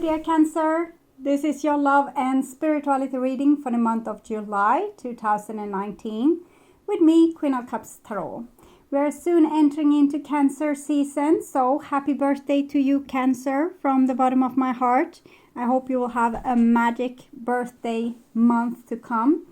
dear Cancer. This is your love and spirituality reading for the month of July 2019 with me, Queen of Cups Tarot. We are soon entering into Cancer season, so happy birthday to you, Cancer, from the bottom of my heart. I hope you will have a magic birthday month to come.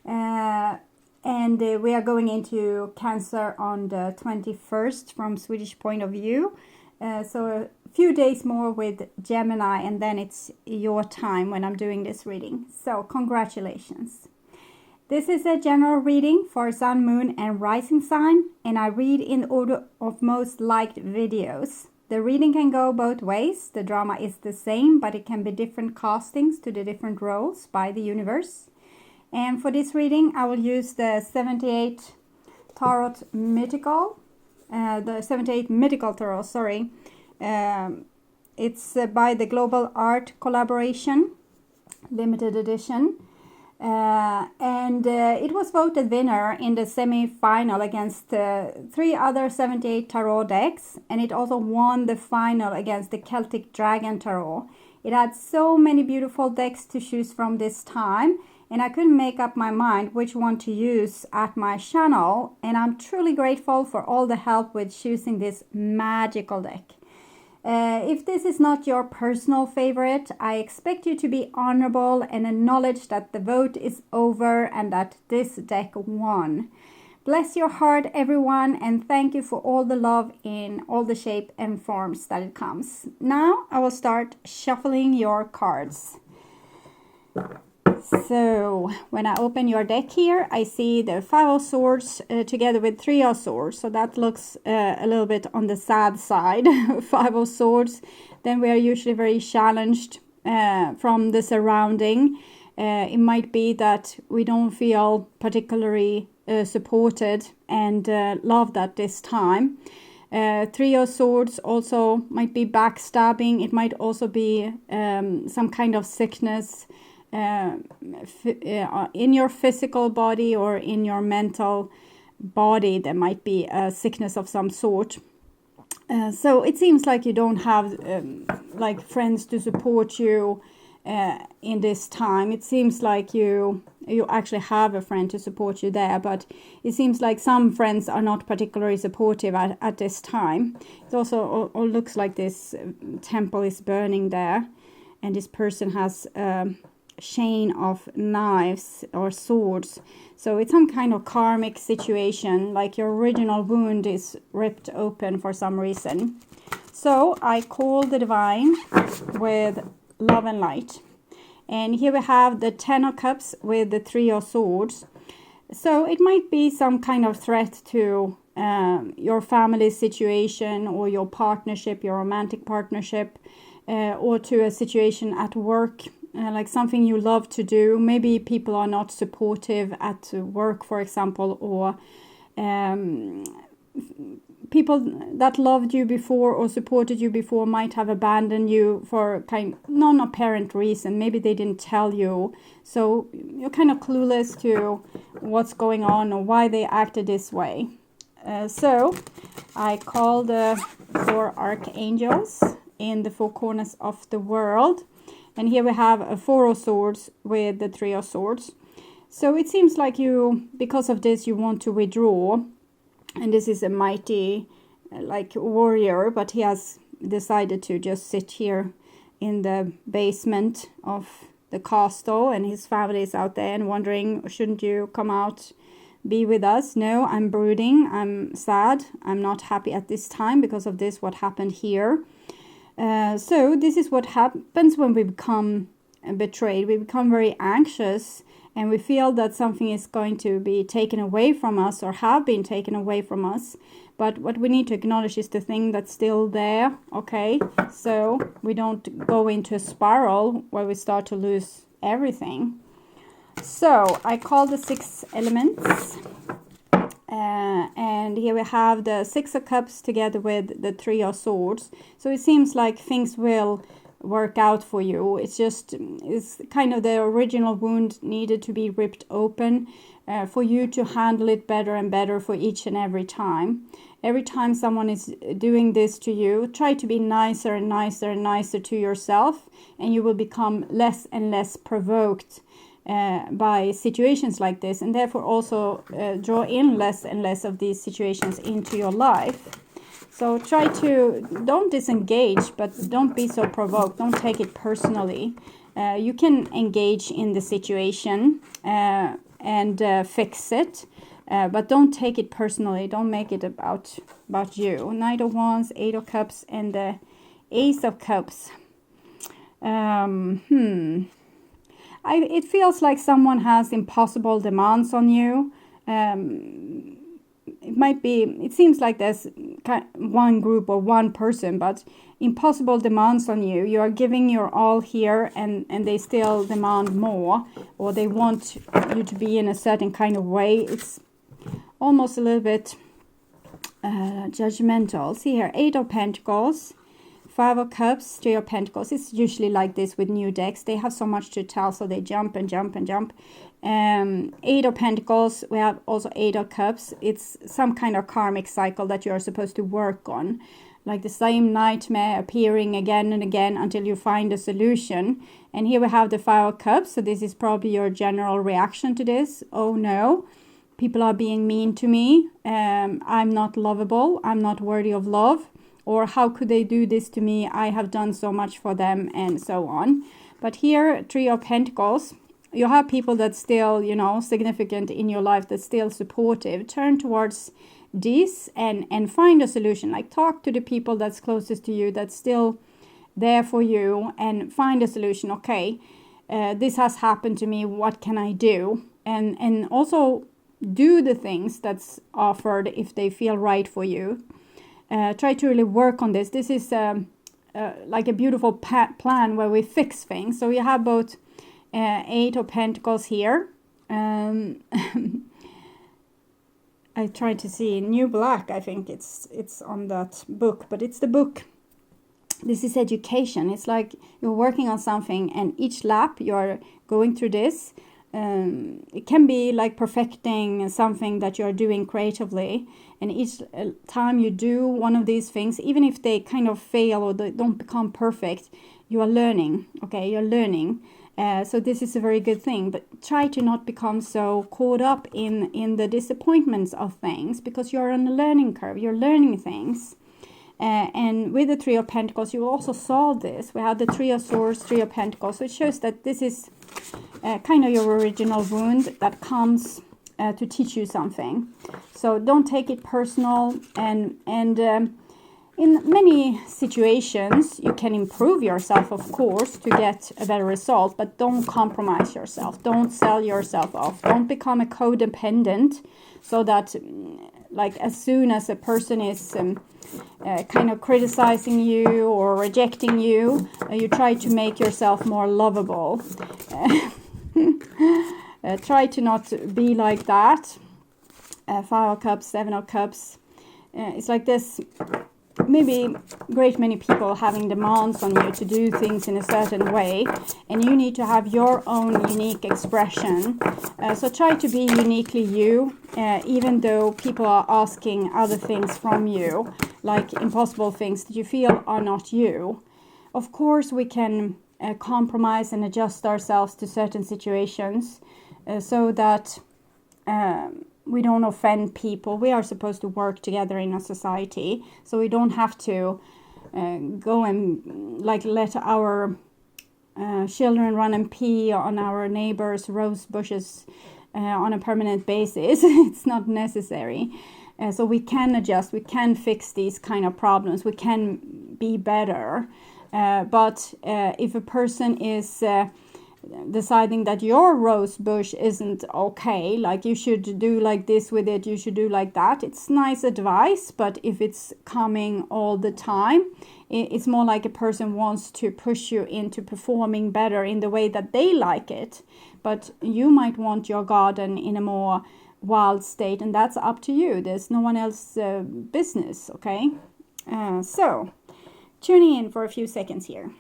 And we are going into Cancer on the 21st from Swedish point of view. So a few days more with Gemini, and then it's your time when I'm doing this reading. So congratulations. This is a general reading for Sun, Moon and Rising sign, and I read in order of most liked videos. The reading can go both ways. The drama is the same, but it can be different castings to the different roles by the universe. And for this reading, I will use the 78 Tarot Mythical. The 78 Mythical Tarot, sorry. It's by the Global Art Collaboration, limited edition. And it was voted winner in the semi-final against 3 other 78 Tarot decks. And it also won the final against the Celtic Dragon Tarot. It had so many beautiful decks to choose from this time. And I couldn't make up my mind which one to use at my channel. And I'm truly grateful for all the help with choosing this magical deck. If this is not your personal favorite, I expect you to be honorable and acknowledge that the vote is over and that this deck won. Bless your heart, everyone, and thank you for all the love in all the shape and forms that it comes. Now I will start shuffling your cards. So when I open your deck here, I see the 5 of Swords together with 3 of Swords. So that looks a little bit on the sad side. 5 of Swords. Then we are usually very challenged from the surrounding. It might be that we don't feel particularly supported and loved at this time. 3 of Swords also might be backstabbing. It might also be some kind of sickness in your physical body or in your mental body. There might be a sickness of some sort. So it seems like you don't have like friends to support you in this time. It seems like you actually have a friend to support you there, but it seems like some friends are not particularly supportive at this time. It also looks like this temple is burning there, and this person has chain of knives or swords. So it's some kind of karmic situation, like your original wound is ripped open for some reason. So I call the divine with love and light. And here we have the 10 of Cups with the 3 of Swords. So it might be some kind of threat to your family situation or your partnership, your romantic partnership, or to a situation at work. Like something you love to do. Maybe people are not supportive at work, for example, or people that loved you before or supported you before might have abandoned you for kind of non-apparent reason. Maybe they didn't tell you, so you're kind of clueless to what's going on or why they acted this way. So I call the 4 archangels in the 4 corners of the world. And here we have a 4 of Swords with the 3 of Swords. So it seems like you, because of this, you want to withdraw. And this is a mighty, like, warrior, but he has decided to just sit here in the basement of the castle. And his family is out there and wondering, shouldn't you come out, be with us? No, I'm brooding, I'm sad, I'm not happy at this time because of this, what happened here. So this is what happens when we become betrayed. We become very anxious and we feel that something is going to be taken away from us or have been taken away from us. But what we need to acknowledge is the thing that's still there, okay? So we don't go into a spiral where we start to lose everything. So I call the 6 elements. And here we have the 6 of Cups together with the 3 of Swords. So it seems like things will work out for you. It's kind of the original wound needed to be ripped open. for you to handle it better and better for each and every time. Every time someone is doing this to you, try to be nicer and nicer and nicer to yourself, and you will become less and less provoked by situations like this, and therefore also draw in less and less of these situations into your life. So try to, don't disengage, but don't be so provoked. Don't take it personally. You can engage in the situation and fix it, but don't take it personally. Don't make it about you. Knight of Wands, Eight of Cups, and the Ace of Cups. It feels like someone has impossible demands on you. It might be, it seems like there's one group or one person, but impossible demands on you. You are giving your all here, and they still demand more, or they want you to be in a certain kind of way. It's almost a little bit judgmental. See here, Eight of Pentacles, Five of Cups, Three of Pentacles. It's usually like this with new decks. They have so much to tell, so they jump and jump and jump. Eight of Pentacles, we have also Eight of Cups. It's some kind of karmic cycle that you are supposed to work on, like the same nightmare appearing again and again until you find a solution. And here we have the Five of Cups, so this is probably your general reaction to this. Oh no, people are being mean to me, I'm not lovable, I'm not worthy of love, or how could they do this to me, I have done so much for them, and so on. But here, Three of Pentacles, you have people that still, you know, significant in your life, that's still supportive. Turn towards this and find a solution. Like, talk to the people that's closest to you, that's still there for you, and find a solution. Okay, this has happened to me, what can I do? And also do the things that's offered if they feel right for you. Try to really work on this. This is like a beautiful plan where we fix things. So you have both Eight of Pentacles here. I tried to see New Black. I think it's on that book, but it's the book. This is education. It's like you're working on something, and each lap you're going through this. It can be like perfecting something that you're doing creatively, and each time you do one of these things, even if they kind of fail or they don't become perfect, you are learning. Okay, you're learning. So this is a very good thing, but try to not become so caught up in the disappointments of things, because you're on a learning curve, you're learning things. And with the Three of Pentacles, you will also solve this. We have the Three of Swords, Three of Pentacles, so it shows that this is kind of your original wound that comes to teach you something. So don't take it personal, and in many situations you can improve yourself, of course, to get a better result, but don't compromise yourself. Don't sell yourself off. Don't become a codependent, so that like as soon as a person is kind of criticizing you or rejecting you, you try to make yourself more lovable. Try to not be like that. Five of Cups, Seven of Cups. It's like this, maybe great many people having demands on you to do things in a certain way, and you need to have your own unique expression. So try to be uniquely you, even though people are asking other things from you, like impossible things that you feel are not you. Of course, we can compromise and adjust ourselves to certain situations so that we don't offend people. We are supposed to work together in a society, so we don't have to go and like let our children run and pee on our neighbors' rose bushes on a permanent basis. It's not necessary. So we can adjust, we can fix these kind of problems, we can be better. But if a person is deciding that your rose bush isn't okay, like you should do like this with it, you should do like that, it's nice advice, but if it's coming all the time, it's more like a person wants to push you into performing better in the way that they like it. But you might want your garden in a more wild state, and that's up to you. There's no one else's business, okay? So tuning in for a few seconds here.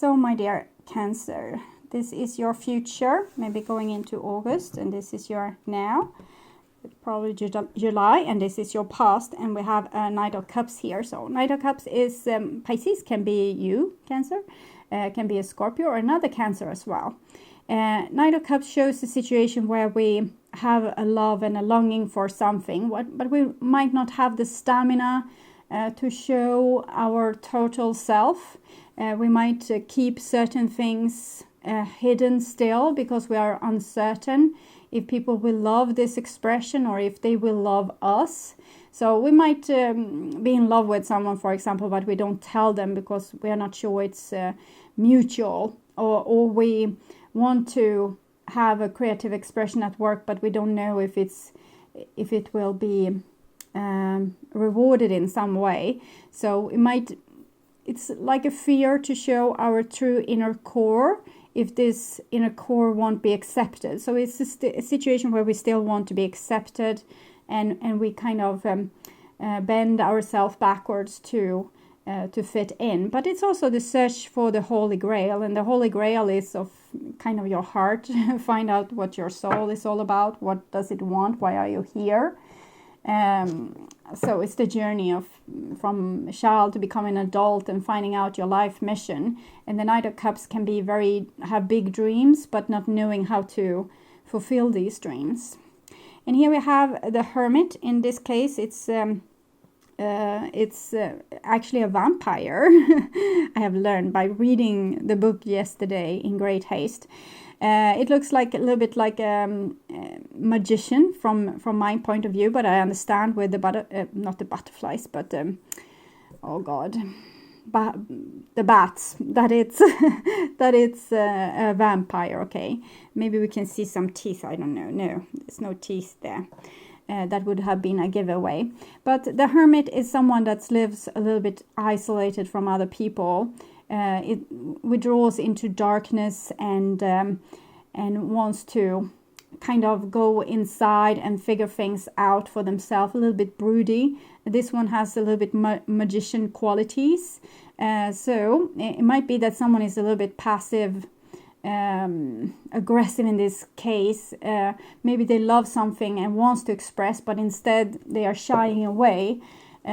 So my dear Cancer, this is your future, maybe going into August, and this is your now, probably July, and this is your past, and we have a Knight of Cups here. So Knight of Cups is Pisces, can be you, Cancer, can be a Scorpio or another Cancer as well. Knight of Cups shows a situation where we have a love and a longing for something, but we might not have the stamina to show our total self. We might keep certain things hidden still because we are uncertain if people will love this expression or if they will love us. So we might be in love with someone, for example, but we don't tell them because we are not sure it's mutual, or we want to have a creative expression at work, but we don't know if it will be rewarded in some way. So it's like a fear to show our true inner core if this inner core won't be accepted. So it's a situation where we still want to be accepted, and we kind of bend ourselves backwards to fit in. But it's also the search for the Holy Grail, and the Holy Grail is of kind of your heart. Find out what your soul is all about. What does it want? Why are you here? So it's the journey from a child to becoming an adult and finding out your life mission. And the Knight of Cups can be have big dreams, but not knowing how to fulfill these dreams. And here we have the Hermit. In this case, it's actually a vampire. I have learned by reading the book yesterday in great haste. It looks like a little bit like a magician from my point of view, but I understand with the not the butterflies, but oh god, the bats, that it's a vampire. Okay, maybe we can see some teeth. I don't know. No, there's no teeth there. That would have been a giveaway. But the Hermit is someone that lives a little bit isolated from other people. It withdraws into darkness and wants to kind of go inside and figure things out for themselves, a little bit broody. This one has a little bit magician qualities. So it might be that someone is a little bit passive, aggressive in this case. Maybe they love something and wants to express, but instead they are shying away.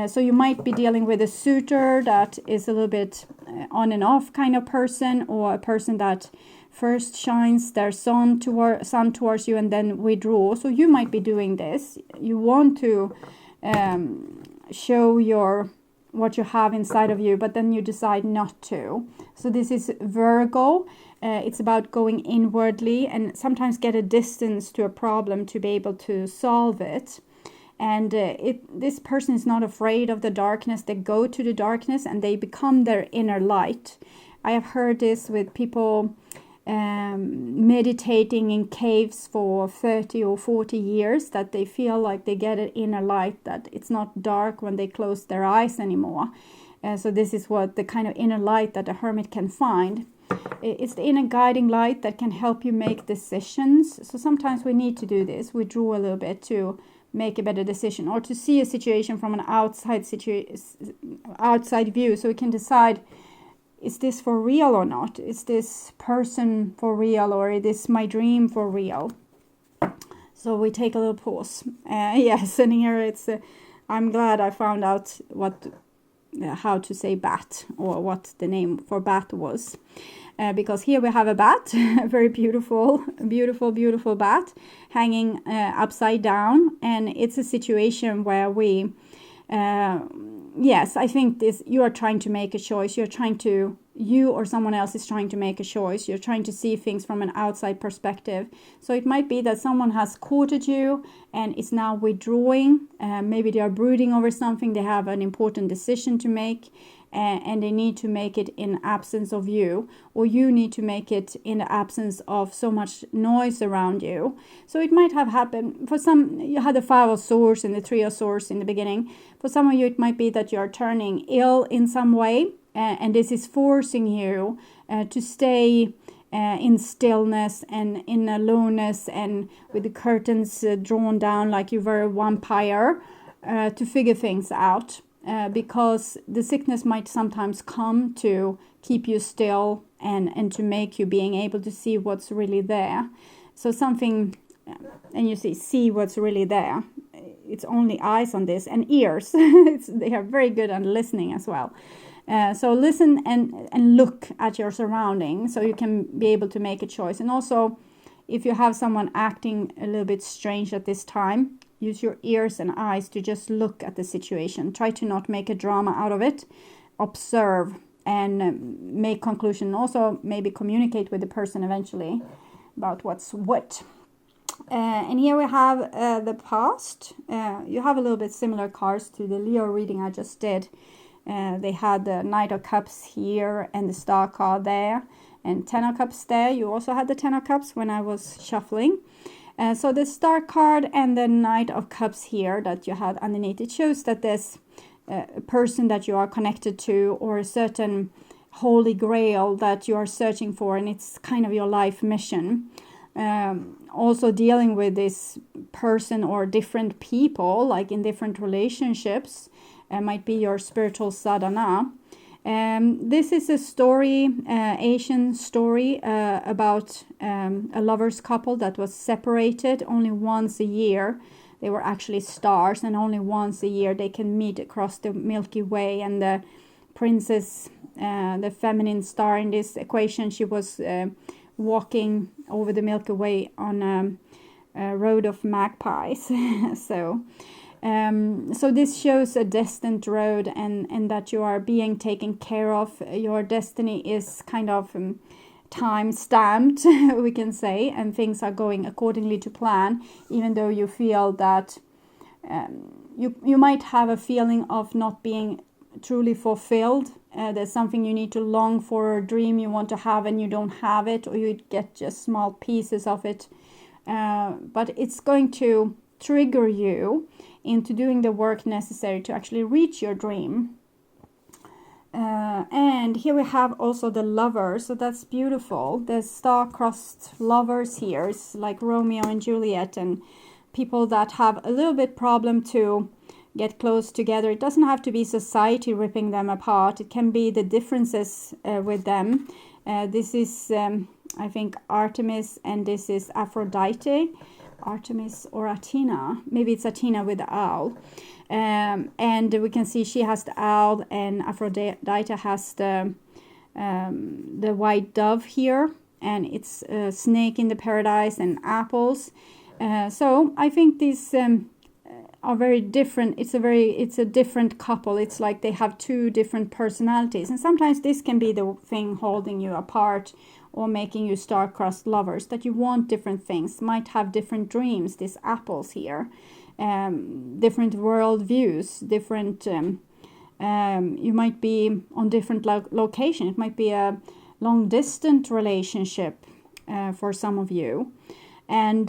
So you might be dealing with a suitor that is a little bit on and off kind of person, or a person that first shines their sun towards you and then withdraw. So you might be doing this. You want to show what you have inside of you, but then you decide not to. So this is Virgo. It's about going inwardly and sometimes get a distance to a problem to be able to solve it. And this person is not afraid of the darkness. They go to the darkness and they become their inner light. I have heard this with people meditating in caves for 30 or 40 years, that they feel like they get an inner light, that it's not dark when they close their eyes anymore. So this is what the kind of inner light that a hermit can find. It's the inner guiding light that can help you make decisions. So sometimes we need to do this. We draw a little bit to make a better decision, or to see a situation from an outside view, so we can decide, is this for real or not? Is this person for real, or is this my dream for real? So we take a little pause. Yes, and here it's I'm glad I found out how to say bat, or what the name for bat was. Because here we have a bat, a very beautiful bat, hanging upside down. And it's a situation where we, yes, I think you are trying to make a choice. You or someone else is trying to make a choice. You're trying to see things from an outside perspective. So it might be that someone has courted you and is now withdrawing. Maybe they are brooding over something. They have an important decision to make. And they need to make it in absence of you, or you need to make it in the absence of so much noise around you. So it might have happened for some. You had the 5 of Swords and the 3 of Swords in the beginning. For some of you, it might be that you are turning ill in some way, and this is forcing you to stay in stillness and in aloneness, and with the curtains drawn down like you were a vampire, to figure things out. Because the sickness might sometimes come to keep you still, and to make you being able to see what's really there. So something, and you see what's really there. It's only eyes on this, and ears. They are very good at listening as well. So listen and look at your surroundings so you can be able to make a choice. And also, if you have someone acting a little bit strange at this time, use your ears and eyes to just look at the situation. Try to not make a drama out of it. Observe and make conclusion. Also, maybe communicate with the person eventually about what's what. And here we have the past. You have a little bit similar cards to the Leo reading I just did. They had the Knight of Cups here and the Star card there. And Ten of Cups there. You also had the Ten of Cups when I was shuffling. So the Star card and the Knight of Cups here that you had underneath. It shows that there's a person that you are connected to, or a certain holy grail that you are searching for. And it's kind of your life mission. Also dealing with this person or different people, like in different relationships, might be your spiritual sadhana. This is a story, Asian story, about a lovers couple that was separated only once a year. They were actually stars, and only once a year they can meet across the Milky Way. And the princess, the feminine star in this equation, she was walking over the Milky Way on a road of magpies. So this shows a destined road, and that you are being taken care of. Your destiny is kind of time stamped, we can say, and things are going accordingly to plan, even though you feel that you might have a feeling of not being truly fulfilled. There's something you need to long for, a dream you want to have and you don't have it, or you get just small pieces of it. But it's going to trigger you into doing the work necessary to actually reach your dream. And here we have also the Lovers, so that's beautiful. The star-crossed lovers here is like Romeo and Juliet, and people that have a little bit problem to get close together. It doesn't have to be society ripping them apart. It can be the differences with them. This is, I think, Artemis, and this is Aphrodite. Artemis or Athena. Maybe it's Athena with the owl. And we can see she has the owl, and Aphrodite has the white dove here. And it's a snake in the paradise and apples. So I think these are very different. It's a different couple. It's like they have two different personalities, and sometimes this can be the thing holding you apart or making you star-crossed lovers, that you want different things, might have different dreams. These apples here, different world views, different. You might be on different location. It might be a long distance relationship for some of you. And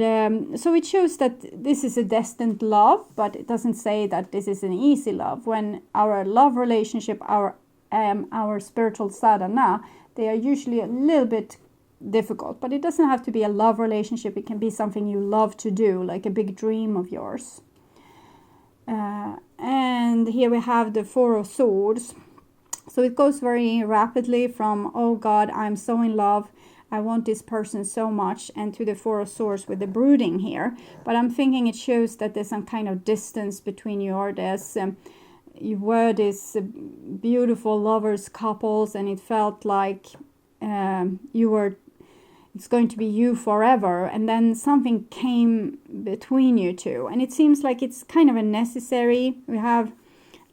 so it shows that this is a destined love, but it doesn't say that this is an easy love. When our love relationship, our spiritual sadhana, they are usually a little bit difficult. But it doesn't have to be a love relationship. It can be something you love to do, like a big dream of yours. And here we have the Four of Swords. So it goes very rapidly from, oh God, I'm so in love, I want this person so much, and to the Four of Swords with the brooding here. But I'm thinking it shows that there's some kind of distance between you, or there's you were this beautiful lovers couples, and it felt like it's going to be you forever, and then something came between you two, and it seems like it's kind of a necessary. We have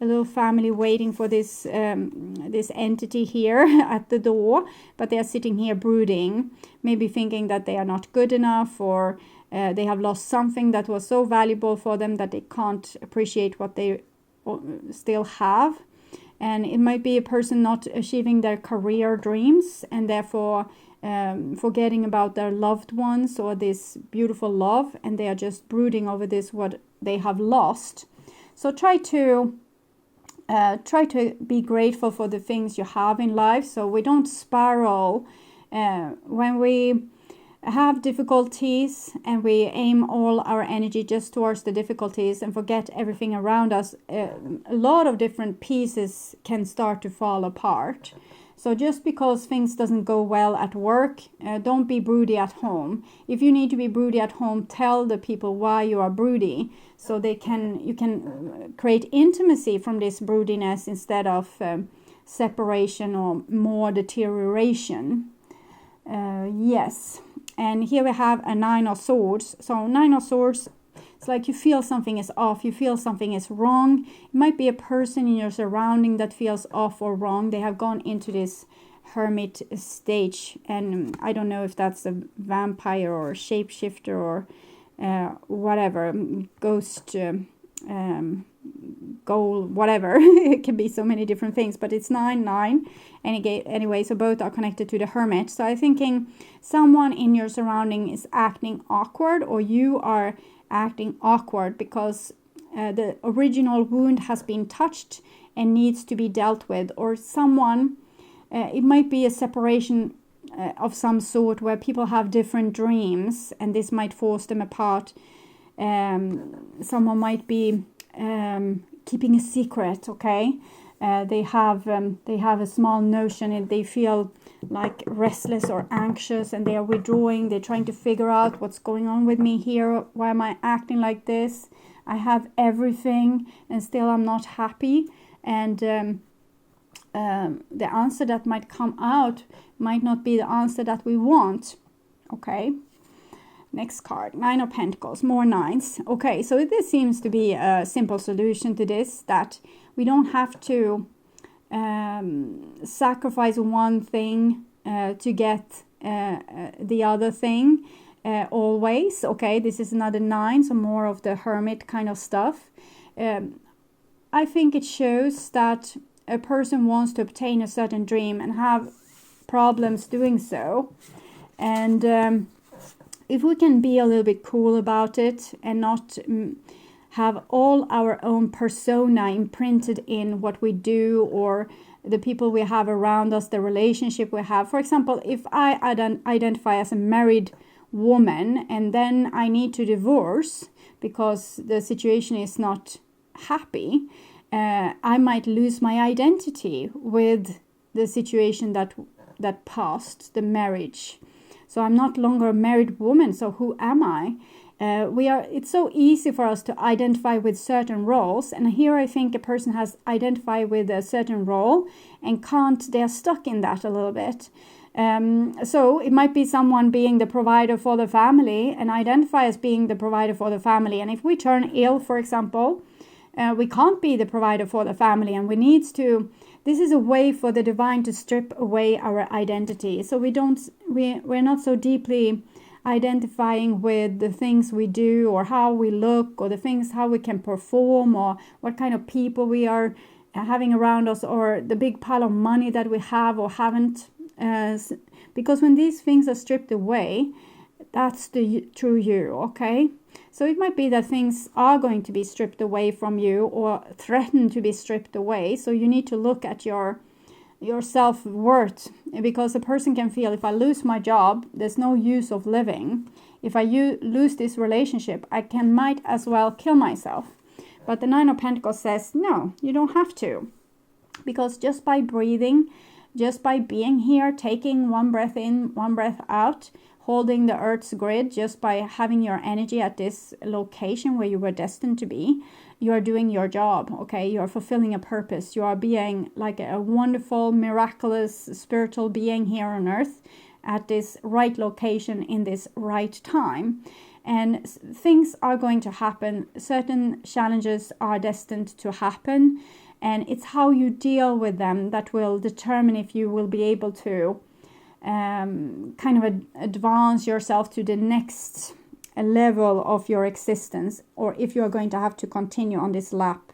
a little family waiting for this this entity here at the door, but they are sitting here brooding, maybe thinking that they are not good enough, or they have lost something that was so valuable for them that they can't appreciate what they still have. And it might be a person not achieving their career dreams, and therefore forgetting about their loved ones or this beautiful love, and they are just brooding over this, what they have lost. So try to be grateful for the things you have in life, so we don't spiral when we have difficulties and we aim all our energy just towards the difficulties and forget everything around us. A lot of different pieces can start to fall apart. So just because things doesn't go well at work, don't be broody at home. If you need to be broody at home, tell the people why you are broody, so you can create intimacy from this broodiness instead of separation or more deterioration. Yes, and here we have a 9 of Swords. So 9 of Swords, it's like you feel something is off, you feel something is wrong. It might be a person in your surrounding that feels off or wrong. They have gone into this hermit stage, and I don't know if that's a vampire or a shapeshifter or whatever, ghost, goal, whatever. It can be so many different things, but it's 9-9. And anyway, so both are connected to the Hermit. So I'm thinking someone in your surrounding is acting awkward, or you are acting awkward because the original wound has been touched and needs to be dealt with. Or someone, it might be a separation of some sort where people have different dreams and this might force them apart. Someone might be keeping a secret, okay? They have a small notion and they feel like restless or anxious, and they are withdrawing. They're trying to figure out what's going on with me here. Why am I acting like this? I have everything and still I'm not happy. And the answer that might come out might not be the answer that we want. Okay. Next card, 9 of Pentacles, more 9s. Okay, so this seems to be a simple solution to this, that we don't have to sacrifice one thing to get the other thing always. Okay, this is another 9, so more of the Hermit kind of stuff. I think it shows that a person wants to obtain a certain dream and have problems doing so. And if we can be a little bit cool about it and not have all our own persona imprinted in what we do or the people we have around us, the relationship we have. For example, if I identify as a married woman and then I need to divorce because the situation is not happy, I might lose my identity with the situation that passed, the marriage. So I'm not longer a married woman, so who am I? It's so easy for us to identify with certain roles, and here I think a person has identified with a certain role and they're stuck in that a little bit. So it might be someone being the provider for the family and identify as being the provider for the family. And if we turn ill, for example, we can't be the provider for the family, and this is a way for the divine to strip away our identity. So we're not so deeply identifying with the things we do or how we look or how we can perform or what kind of people we are having around us or the big pile of money that we have or haven't. Because when these things are stripped away, that's the true you, okay? So it might be that things are going to be stripped away from you or threatened to be stripped away. So you need to look at your self-worth, because a person can feel, if I lose my job, there's no use of living. If I lose this relationship, I might as well kill myself. But the 9 of Pentacles says, no, you don't have to. Because just by breathing, just by being here, taking one breath in, one breath out, holding the earth's grid, just by having your energy at this location where you were destined to be, you are doing your job, okay? You are fulfilling a purpose. You are being like a wonderful, miraculous, spiritual being here on earth at this right location in this right time. And things are going to happen. Certain challenges are destined to happen. And it's how you deal with them that will determine if you will be able to kind of advance yourself to the next level of your existence, or if you're going to have to continue on this lap,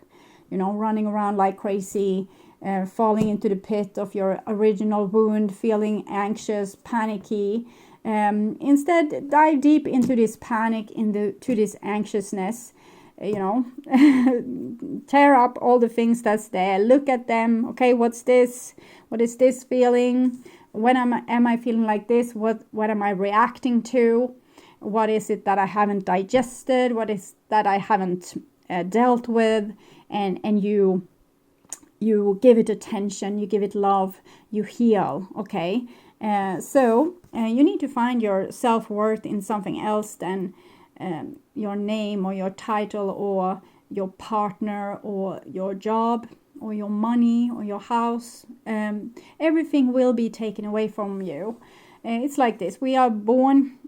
running around like crazy, falling into the pit of your original wound, feeling anxious, panicky. Instead, dive deep into this panic, to this anxiousness, tear up all the things that's there, look at them. Okay, what's this? What is this feeling? When am I feeling like this? What am I reacting to? What is it that I haven't digested? What is that I haven't dealt with? And you you give it attention, you give it love, you heal, okay? So you need to find your self-worth in something else than your name or your title or your partner or your job or your money or your house. Everything will be taken away from you. It's like this. We are born,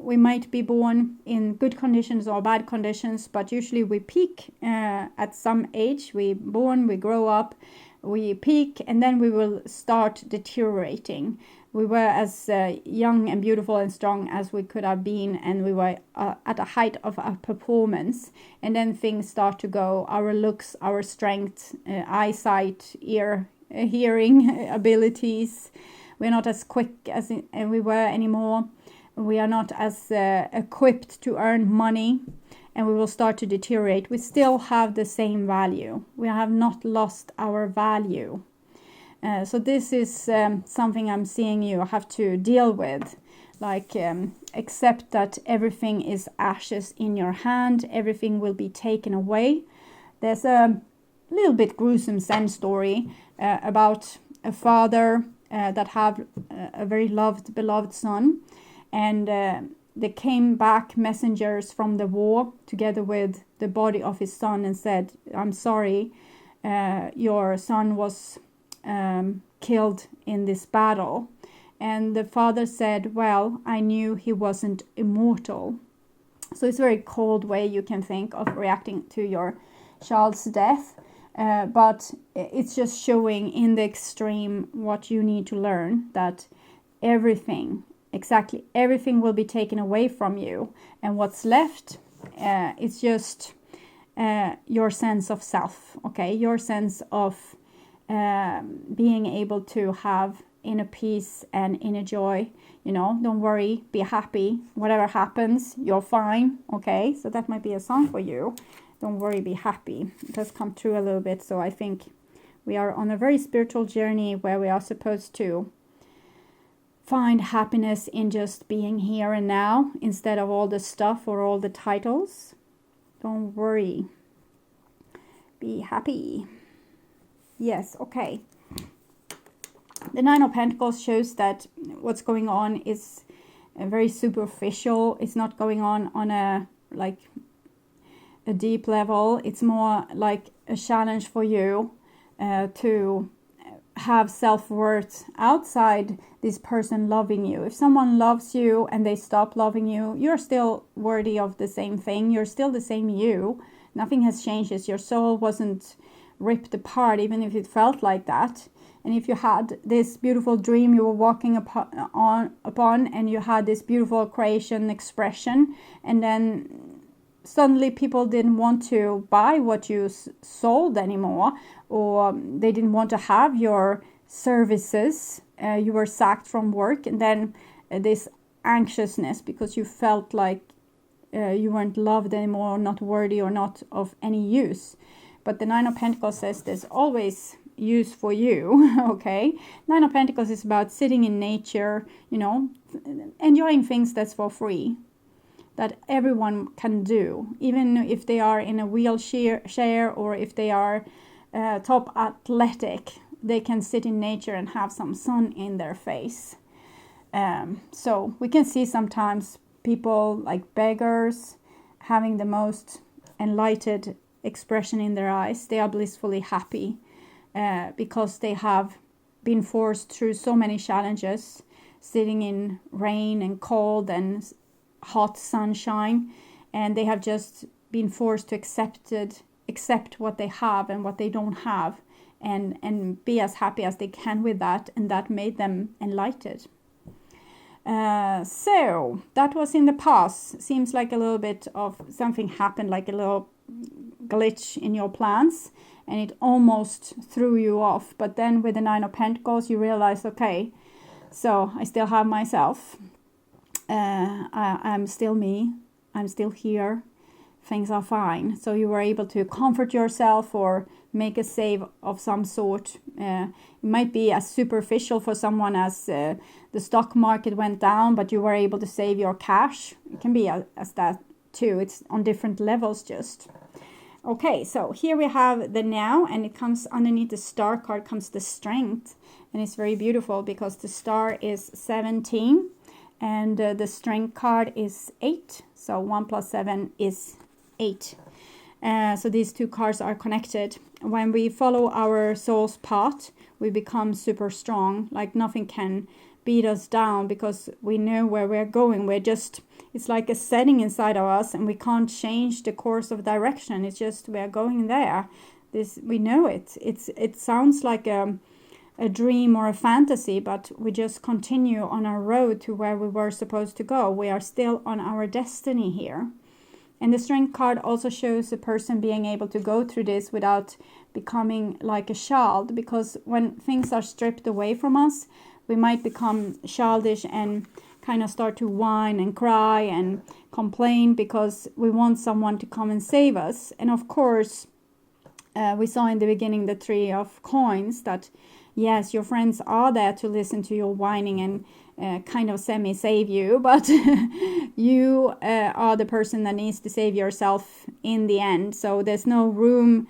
we might be born in good conditions or bad conditions, but usually we peak at some age. We born, we grow up, we peak, and then we will start deteriorating. We were as young and beautiful and strong as we could have been, and we were at the height of our performance. And then things start to go, our looks, our strength, eyesight, hearing abilities. We're not as quick as we were anymore. We are not as equipped to earn money, and we will start to deteriorate. We still have the same value. We have not lost our value. So this is something I'm seeing you have to deal with. Like, accept that everything is ashes in your hand. Everything will be taken away. There's a little bit gruesome Zen story about a father that have a very beloved son, and they came back messengers from the war together with the body of his son and said, I'm sorry, your son was killed in this battle. And the father said, well, I knew he wasn't immortal. So it's a very cold way you can think of reacting to your child's death. But it's just showing in the extreme what you need to learn, that everything, exactly everything will be taken away from you. And what's left, it's just your sense of self, okay? Your sense of being able to have inner peace and inner joy. You know, don't worry, be happy. Whatever happens, you're fine, okay? So that might be a song for you. Don't worry, be happy. It does come true a little bit. So I think we are on a very spiritual journey where we are supposed to find happiness in just being here and now instead of all the stuff or all the titles. Don't worry. Be happy. Yes, okay. The Nine of Pentacles shows that what's going on is very superficial. It's not going on a deep level. It's more like a challenge for you to have self-worth outside this person loving you. If someone loves you and they stop loving you, you're still worthy of the same thing. You're still the same you. Nothing has changed. Your soul wasn't ripped apart, even if it felt like that. And if you had this beautiful dream you were walking upon and you had this beautiful creation expression, and then suddenly people didn't want to buy what you sold anymore, or they didn't want to have your services, you were sacked from work, and then this anxiousness because you felt like you weren't loved anymore, not worthy, or not of any use. But the Nine of Pentacles says there's always use for you, okay? Nine of Pentacles is about sitting in nature, you know, enjoying things that's for free, that everyone can do, even if they are in a wheelchair or if they are top athletic, they can sit in nature and have some sun in their face. So we can see sometimes people like beggars having the most enlightened expression in their eyes. They are blissfully happy because they have been forced through so many challenges, sitting in rain and cold and hot sunshine, and they have just been forced to accept what they have and what they don't have, and be as happy as they can with that, and that made them enlightened. So that was in the past. Seems like a little bit of something happened, like a little glitch in your plans, and it almost threw you off. But then with the Nine of Pentacles, you realize, okay, so I still have myself. I'm still me. I'm still here. Things are fine. So you were able to comfort yourself or make a save of some sort. It might be as superficial for someone as the stock market went down, but you were able to save your cash. It can be as that too. It's on different levels just. Okay, so here we have the now, and it comes underneath the star card comes the strength, and it's very beautiful because the star is 17 and the strength card is 8, so 1 plus 7 is 8. So these two cards are connected. When we follow our soul's path, we become super strong, like nothing can beat us down because we know where we're going. It's like a setting inside of us, and we can't change the course of direction. It's just we're going there. We know it. It sounds like a dream or a fantasy, but we just continue on our road to where we were supposed to go. We are still on our destiny here. And the strength card also shows a person being able to go through this without becoming like a child, because when things are stripped away from us, we might become childish and kind of start to whine and cry and complain because we want someone to come and save us. And of course, we saw in the beginning the 3 of coins that yes, your friends are there to listen to your whining and kind of semi-save you, but you are the person that needs to save yourself in the end. So there's no room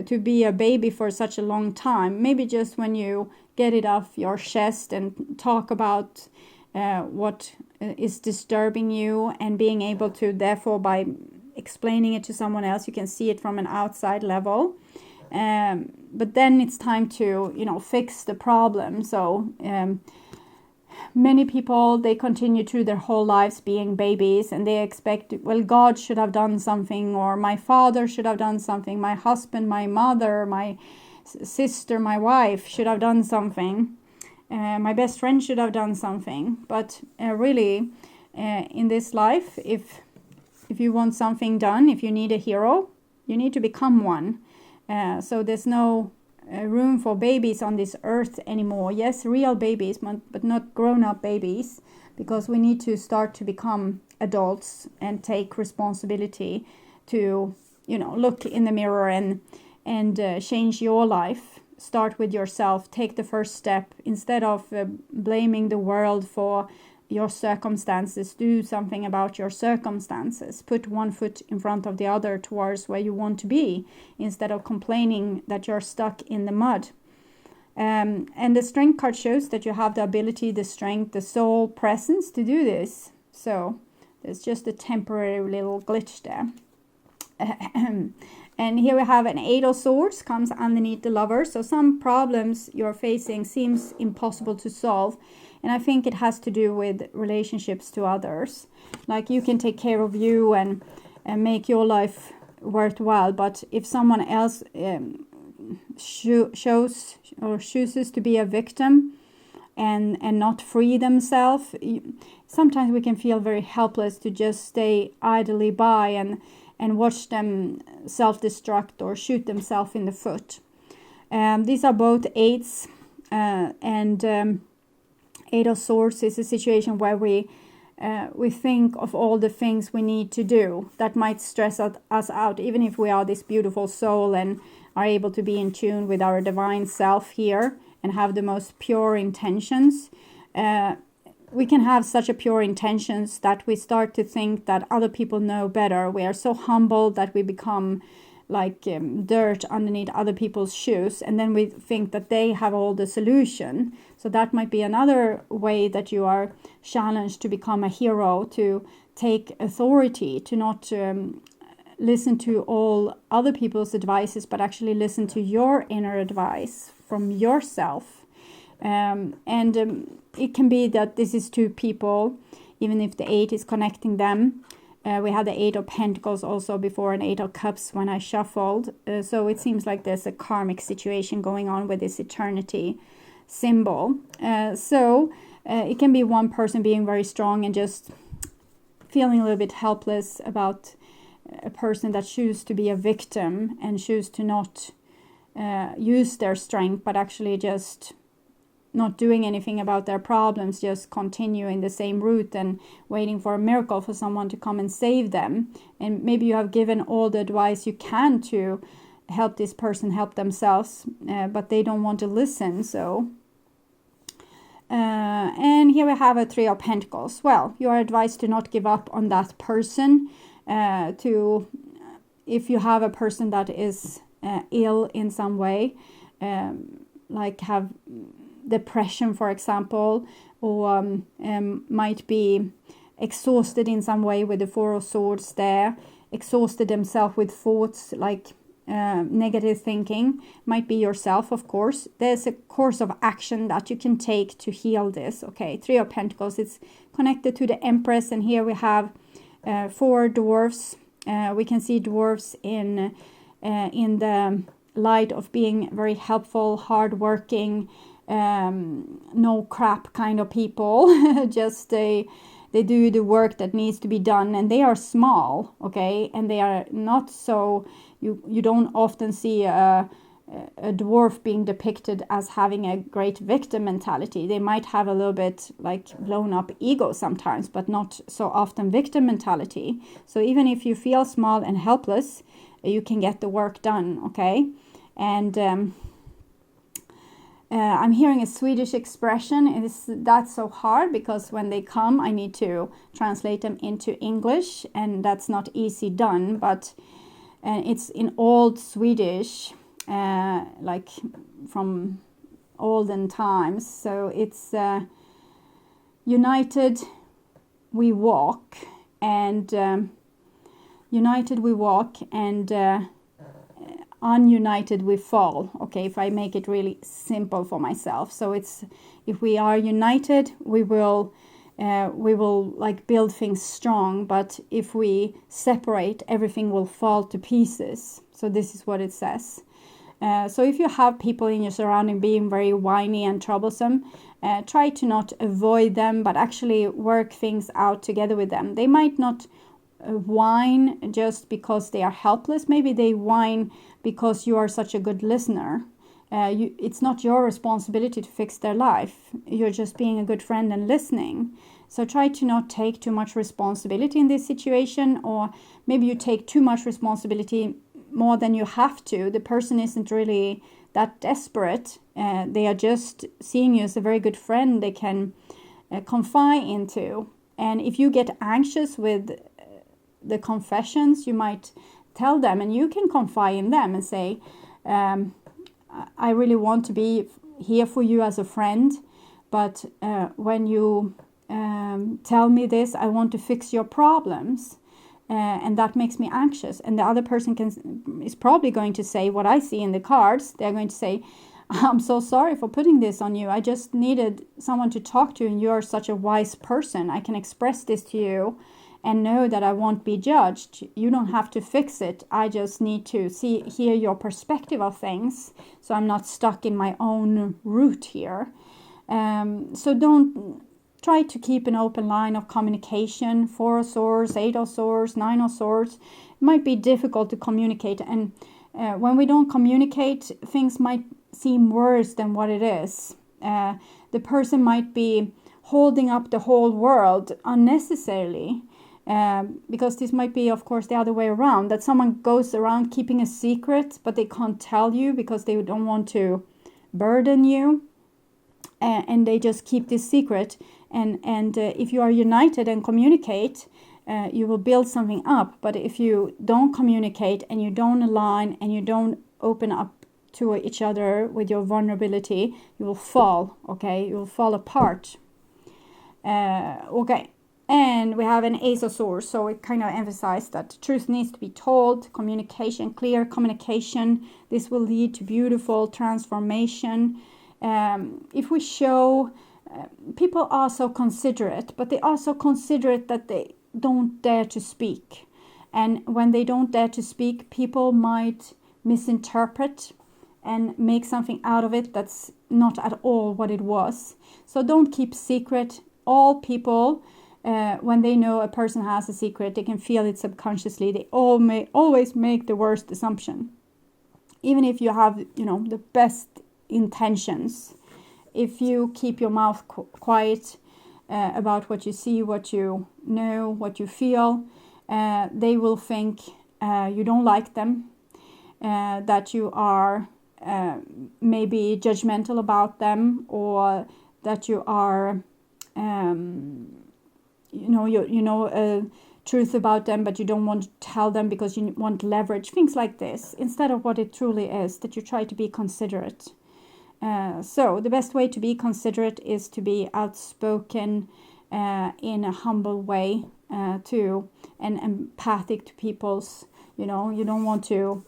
to be a baby for such a long time. Maybe just when you get it off your chest and talk about what is disturbing you, and being able to, therefore, by explaining it to someone else, you can see it from an outside level. But then it's time to, fix the problem. So many people, they continue through their whole lives being babies, and they expect, well, God should have done something, or my father should have done something, my husband, my mother, my sister, my wife should have done something. My best friend should have done something. But really, in this life, if you want something done, if you need a hero, you need to become one. So there's no room for babies on this earth anymore. Yes, real babies, but not grown-up babies, because we need to start to become adults and take responsibility to, look in the mirror and change your life. Start with yourself. Take the first step. Instead of blaming the world for your circumstances, do something about your circumstances. Put one foot in front of the other towards where you want to be, instead of complaining that you're stuck in the mud. And the strength card shows that you have the ability, the strength, the soul presence to do this. So there's just a temporary little glitch there. And here we have an 8 of Swords comes underneath the Lover. So some problems you're facing seems impossible to solve. And I think it has to do with relationships to others. Like, you can take care of you and make your life worthwhile. But if someone else shows or chooses to be a victim and not free themselves, sometimes we can feel very helpless to just stay idly by and watch them self-destruct or shoot themselves in the foot. These are both 8s, and 8 of Swords is a situation where we think of all the things we need to do that might stress us out, even if we are this beautiful soul and are able to be in tune with our divine self here and have the most pure intentions. We can have such a pure intentions that we start to think that other people know better. We are so humble that we become like dirt underneath other people's shoes, and then we think that they have all the solution. So that might be another way that you are challenged to become a hero, to take authority, to not listen to all other people's advices, but actually listen to your inner advice from yourself. It can be that this is 2 people, even if the 8 is connecting them. We had the 8 of Pentacles also before, and 8 of Cups when I shuffled. So it seems like there's a karmic situation going on with this eternity symbol. So it can be one person being very strong and just feeling a little bit helpless about a person that chooses to be a victim and choose to not use their strength, but actually just not doing anything about their problems, just continuing the same route and waiting for a miracle for someone to come and save them. And maybe you have given all the advice you can to help this person help themselves, but they don't want to listen. So and here we have a 3 of Pentacles. Well, you are advised to not give up on that person, to if you have a person that is ill in some way, like have depression, for example, or might be exhausted in some way with the Four of Swords there, exhausted themselves with thoughts like negative thinking, might be yourself, of course. There's a course of action that you can take to heal this. Okay, Three of Pentacles, it's connected to the Empress, and here we have 4 dwarfs. We can see dwarfs in the light of being very helpful, hardworking, no crap kind of people. Just they do the work that needs to be done, and they are small, okay, and they are not so, you don't often see a dwarf being depicted as having a great victim mentality. They might have a little bit like blown up ego sometimes, but not so often victim mentality. So even if you feel small and helpless, you can get the work done, okay? And I'm hearing a Swedish expression. That's so hard because when they come, I need to translate them into English, and that's not easy done, but it's in old Swedish, like from olden times. So it's united we walk, and united we walk, and ununited we fall. Okay, if I make it really simple for myself. So it's, if we are united, we will like build things strong, but if we separate, everything will fall to pieces. So this is what it says. So if you have people in your surrounding being very whiny and troublesome, try to not avoid them, but actually work things out together with them. They might not whine just because they are helpless. Maybe they whine because you are such a good listener. It's not your responsibility to fix their life. You're just being a good friend and listening. So try to not take too much responsibility in this situation, or maybe you take too much responsibility, more than you have to. The person isn't really that desperate. They are just seeing you as a very good friend they can confide into. And if you get anxious with the confessions, you might tell them, and you can confide in them and say, I really want to be here for you as a friend, but when you tell me this, I want to fix your problems, and that makes me anxious. And the other person is probably going to say what I see in the cards. They're going to say, I'm so sorry for putting this on you. I just needed someone to talk to, and you're such a wise person. I can express this to you and know that I won't be judged. You don't have to fix it. I just need to hear your perspective of things, so I'm not stuck in my own route here. So don't try to keep an open line of communication. 4 of Swords, 8 of Swords, 9 of Swords. It might be difficult to communicate, and when we don't communicate, things might seem worse than what it is. The person might be holding up the whole world unnecessarily. Because this might be, of course, the other way around, that someone goes around keeping a secret, but they can't tell you because they don't want to burden you, and they just keep this secret. And if you are united and communicate, you will build something up. But if you don't communicate, and you don't align, and you don't open up to each other with your vulnerability, you will fall, okay? You will fall apart. Okay. And we have an Ace of Swords, so it kind of emphasizes that truth needs to be told, communication, clear communication. This will lead to beautiful transformation. If we show, people are so considerate, but they are so considerate that they don't dare to speak. And when they don't dare to speak, people might misinterpret and make something out of it that's not at all what it was. So don't keep secret. All people, when they know a person has a secret, they can feel it subconsciously. They always make the worst assumption. Even if you have, the best intentions. If you keep your mouth quiet about what you see, what you know, what you feel, they will think you don't like them, that you are maybe judgmental about them, or that you are truth about them, but you don't want to tell them because you want leverage, things like this, instead of what it truly is, that you try to be considerate. So the best way to be considerate is to be outspoken in a humble way, too, and empathic to people's, you don't want to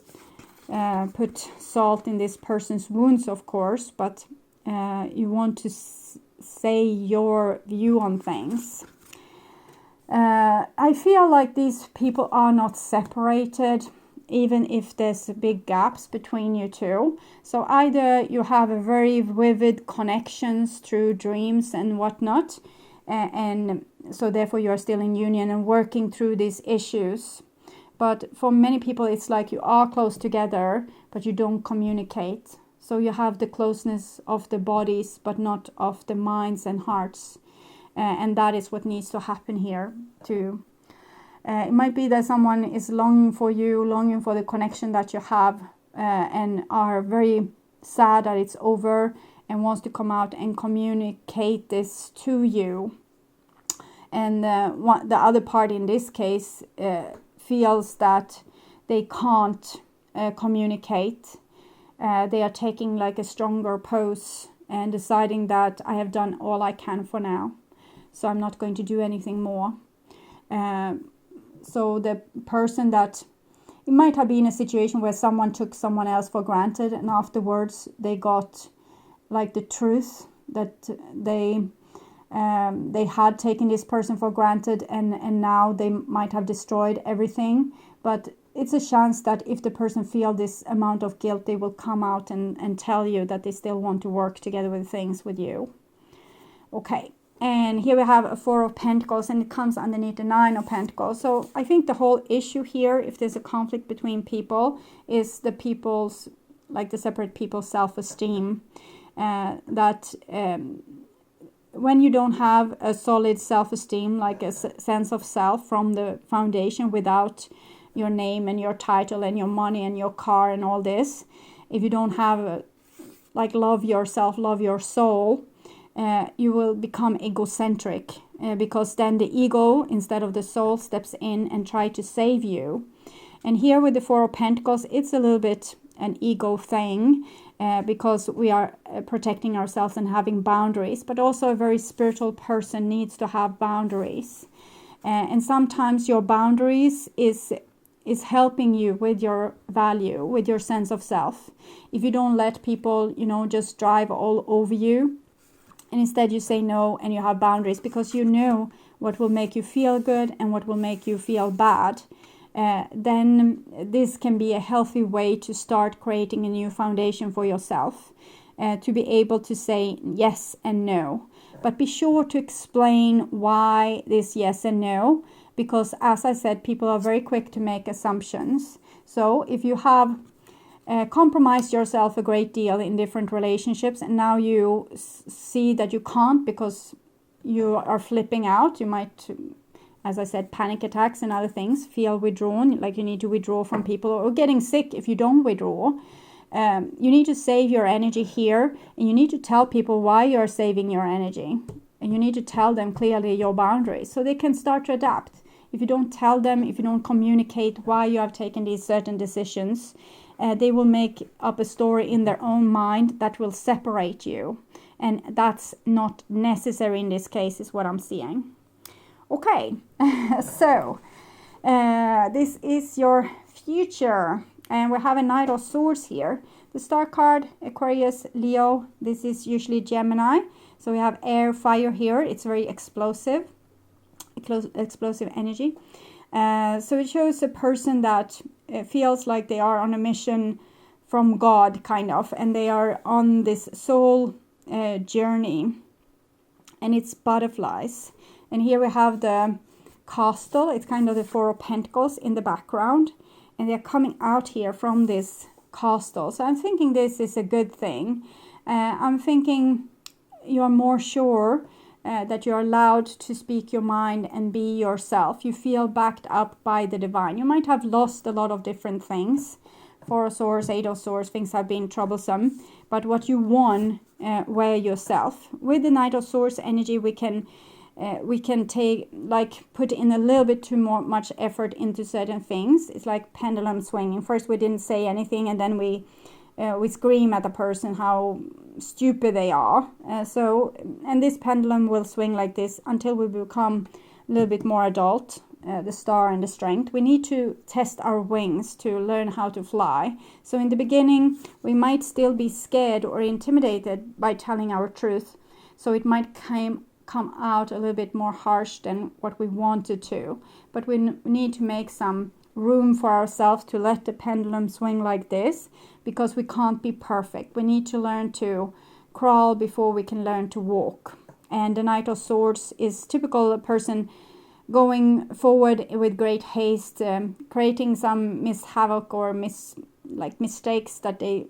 put salt in this person's wounds, of course, but you want to say your view on things. I feel like these people are not separated, even if there's big gaps between you two. So either you have a very vivid connections through dreams and whatnot, and so therefore you are still in union and working through these issues. But for many people, it's like you are close together, but you don't communicate. So you have the closeness of the bodies, but not of the minds and hearts. And that is what needs to happen here too. It might be that someone is longing for you, longing for the connection that you have, and are very sad that it's over and wants to come out and communicate this to you. And the other part in this case feels that they can't communicate. They are taking like a stronger pose and deciding that I have done all I can for now, so I'm not going to do anything more. So the person that, it might have been a situation where someone took someone else for granted, and afterwards they got like the truth that they had taken this person for granted, and now they might have destroyed everything. But it's a chance that if the person feel this amount of guilt, they will come out and tell you that they still want to work together with things with you. Okay. And here we have a 4 of Pentacles, and it comes underneath the 9 of Pentacles. So I think the whole issue here, if there's a conflict between people, is the people's, like the separate people's self-esteem. That when you don't have a solid self-esteem, like a sense of self from the foundation, without your name and your title and your money and your car and all this, if you don't have like love yourself, love your soul, you will become egocentric, because then the ego instead of the soul steps in and try to save you. And here with the 4 of Pentacles, it's a little bit an ego thing, because we are protecting ourselves and having boundaries, but also a very spiritual person needs to have boundaries. And sometimes your boundaries is helping you with your value, with your sense of self. If you don't let people, just drive all over you, and instead you say no and you have boundaries, because you know what will make you feel good and what will make you feel bad, then this can be a healthy way to start creating a new foundation for yourself, to be able to say yes and no. But be sure to explain why this yes and no, because as I said, people are very quick to make assumptions. So if you have compromised yourself a great deal in different relationships, and now you see that you can't because you are flipping out, you might, as I said, panic attacks and other things, feel withdrawn, like you need to withdraw from people, or getting sick if you don't withdraw. You need to save your energy here, and you need to tell people why you're saving your energy, and you need to tell them clearly your boundaries so they can start to adapt. If you don't tell them, if you don't communicate why you have taken these certain decisions, they will make up a story in their own mind that will separate you. And that's not necessary in this case, is what I'm seeing. Okay, so this is your future. And we have a Knight of Swords here. The Star card, Aquarius, Leo. This is usually Gemini. So we have air, fire here. It's very explosive energy. So it shows a person that feels like they are on a mission from God, kind of, and they are on this soul journey, and it's butterflies. And here we have the castle. It's kind of the 4 of Pentacles in the background, and they're coming out here from this castle. So I'm thinking this is a good thing. I'm thinking you're more sure that you're allowed to speak your mind and be yourself. You feel backed up by the divine. You might have lost a lot of different things. 4 of Swords, 8 of Swords, things have been troublesome. But what you won were yourself. With the Knight of Swords energy, we can we can put in a little bit too much effort into certain things. It's like pendulum swinging. First we didn't say anything, and then we scream at the person how stupid they are. And this pendulum will swing like this until we become a little bit more adult, the star and the strength. We need to test our wings to learn how to fly. So in the beginning, we might still be scared or intimidated by telling our truth. So it might come out a little bit more harsh than what we wanted to. But we need to make some room for ourselves to let the pendulum swing like this, because we can't be perfect. We need to learn to crawl before we can learn to walk. And the Knight of Swords is typical a person going forward with great haste, creating some havoc or mistakes that they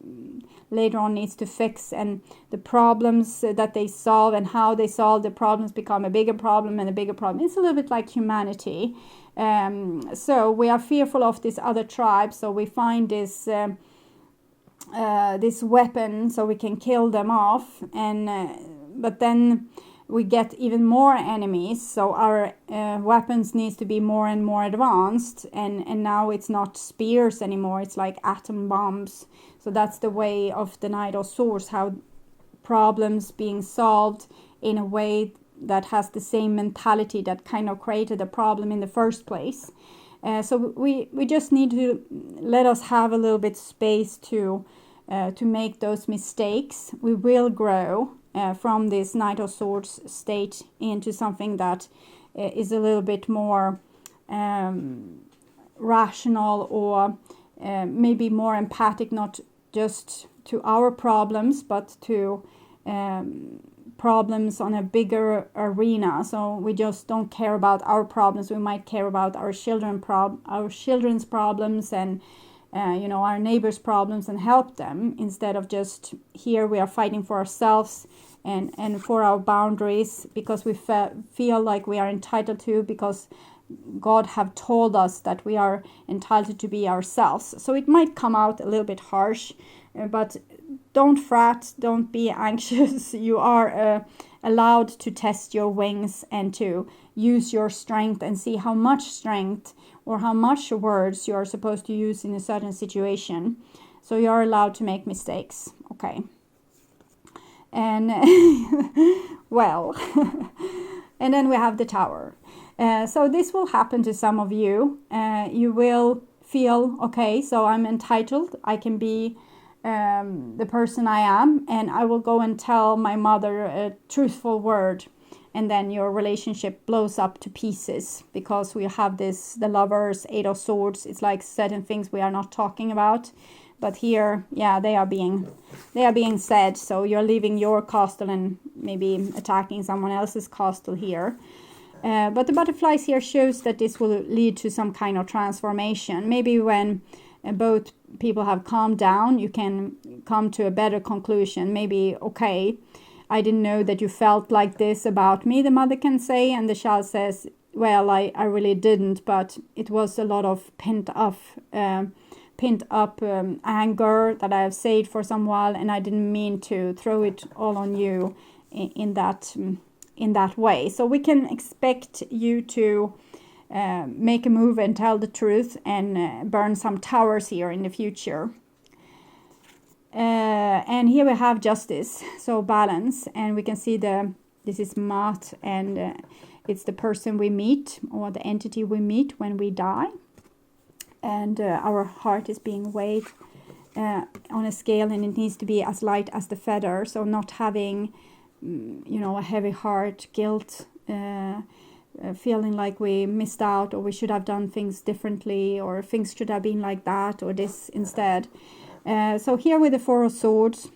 later on needs to fix, and the problems that they solve and how they solve the problems become a bigger problem and a bigger problem. It's a little bit like humanity. So we are fearful of this other tribe, so we find this weapon so we can kill them off, and but then we get even more enemies, so our weapons needs to be more and more advanced, and now it's not spears anymore, it's like atom bombs. So that's the way of the Knight of Swords, how problems being solved in a way that has the same mentality that kind of created the problem in the first place. So we just need to let us have a little bit space to make those mistakes. We will grow from this Knight of Swords state into something that is a little bit more rational, or maybe more empathic, not just to our problems, but to problems on a bigger arena. So we just don't care about our problems. We might care about our children's problems, and our neighbors' problems, and help them, instead of just here we are fighting for ourselves and for our boundaries, because we feel like we are entitled to, because God have told us that we are entitled to be ourselves. So it might come out a little bit harsh, but don't fret, don't be anxious. You are allowed to test your wings and to use your strength and see how much strength or how much words you are supposed to use in a certain situation. So you are allowed to make mistakes, okay? And well, and then we have the Tower. So this will happen to some of you. You will feel, okay, so I'm entitled, I can be the person I am, and I will go and tell my mother a truthful word, and then your relationship blows up to pieces, because we have this, the Lovers, Eight of Swords. It's like certain things we are not talking about, but here, yeah, they are being said. So you're leaving your castle and maybe attacking someone else's castle here. But the butterflies here shows that this will lead to some kind of transformation. Maybe when both people have calmed down, you can come to a better conclusion. Maybe, okay, I didn't know that you felt like this about me, the mother can say, and the child says, well, I really didn't, but it was a lot of pent up anger that I have saved for some while, and I didn't mean to throw it all on you in that way. So we can expect you to make a move and tell the truth and burn some towers here in the future. And here we have Justice, so balance, and we can see this is Mat, and it's the person we meet, or the entity we meet when we die, and our heart is being weighed on a scale, and it needs to be as light as the feather, so not having a heavy heart, guilt, feeling like we missed out, or we should have done things differently, or things should have been like that, or this instead. So here with the Four of Swords,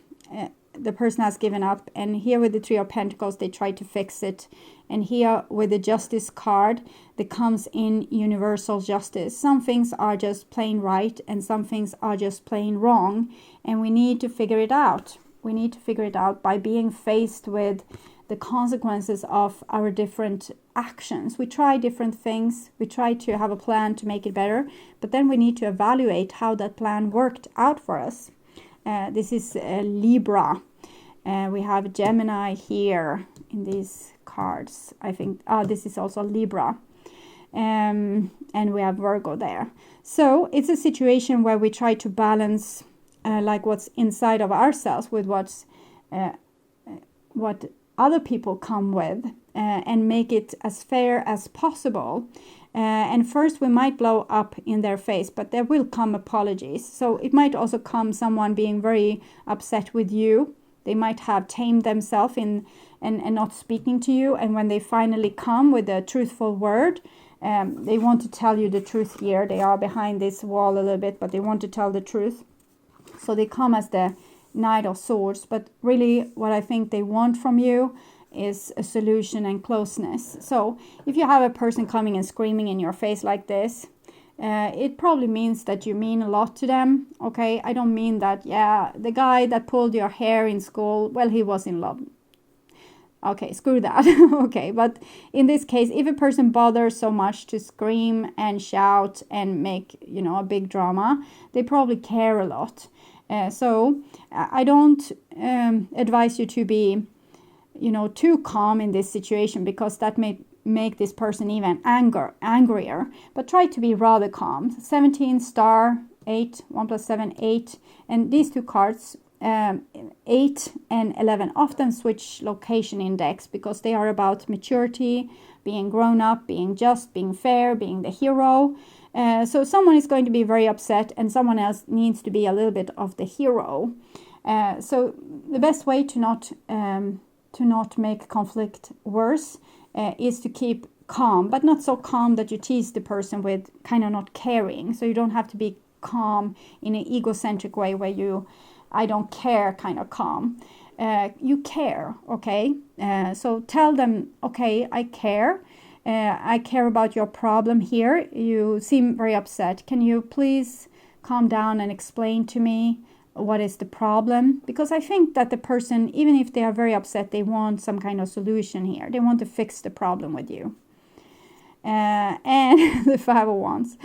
the person has given up, and here with the Three of Pentacles, they try to fix it, and here with the Justice card, that comes in universal justice. Some things are just plain right, and some things are just plain wrong, and we need to figure it out. We need to figure it out by being faced with the consequences of our different actions. We try different things, we try to have a plan to make it better, but then we need to evaluate how that plan worked out for us. This is Libra. We have Gemini here in these cards. I think this is also Libra. And we have Virgo there. So it's a situation where we try to balance like what's inside of ourselves with what other people come with, and make it as fair as possible. And first we might blow up in their face, but there will come apologies. So it might also come someone being very upset with you. They might have tamed themselves and not speaking to you. And when they finally come with a truthful word, they want to tell you the truth here. They are behind this wall a little bit, but they want to tell the truth. So they come as the Knight of Swords. But really what I think they want from you is a solution and closeness. So if you have a person coming and screaming in your face like this, it probably means that you mean a lot to them. Okay, I don't mean that, yeah, the guy that pulled your hair in school, well, he was in love. Okay, screw that. Okay, but in this case, if a person bothers so much to scream and shout and make, a big drama, they probably care a lot. So I don't advise you to be too calm in this situation, because that may make this person even angrier. But try to be rather calm. 17 star 8, 1 plus 7, 8, and these two cards, 8 and 11, often switch location index, because they are about maturity, being grown up, being just, being fair, being the hero. So someone is going to be very upset, and someone else needs to be a little bit of the hero. So the best way to not make conflict worse is to keep calm, but not so calm that you tease the person with kind of not caring. So you don't have to be calm in an egocentric way where I don't care kind of calm. You care, okay? So tell them, okay, I care. I care about your problem here. You seem very upset. Can you please calm down and explain to me what is the problem? Because I think that the person, even if they are very upset, they want some kind of solution here. They want to fix the problem with you. And the 5 of Wands.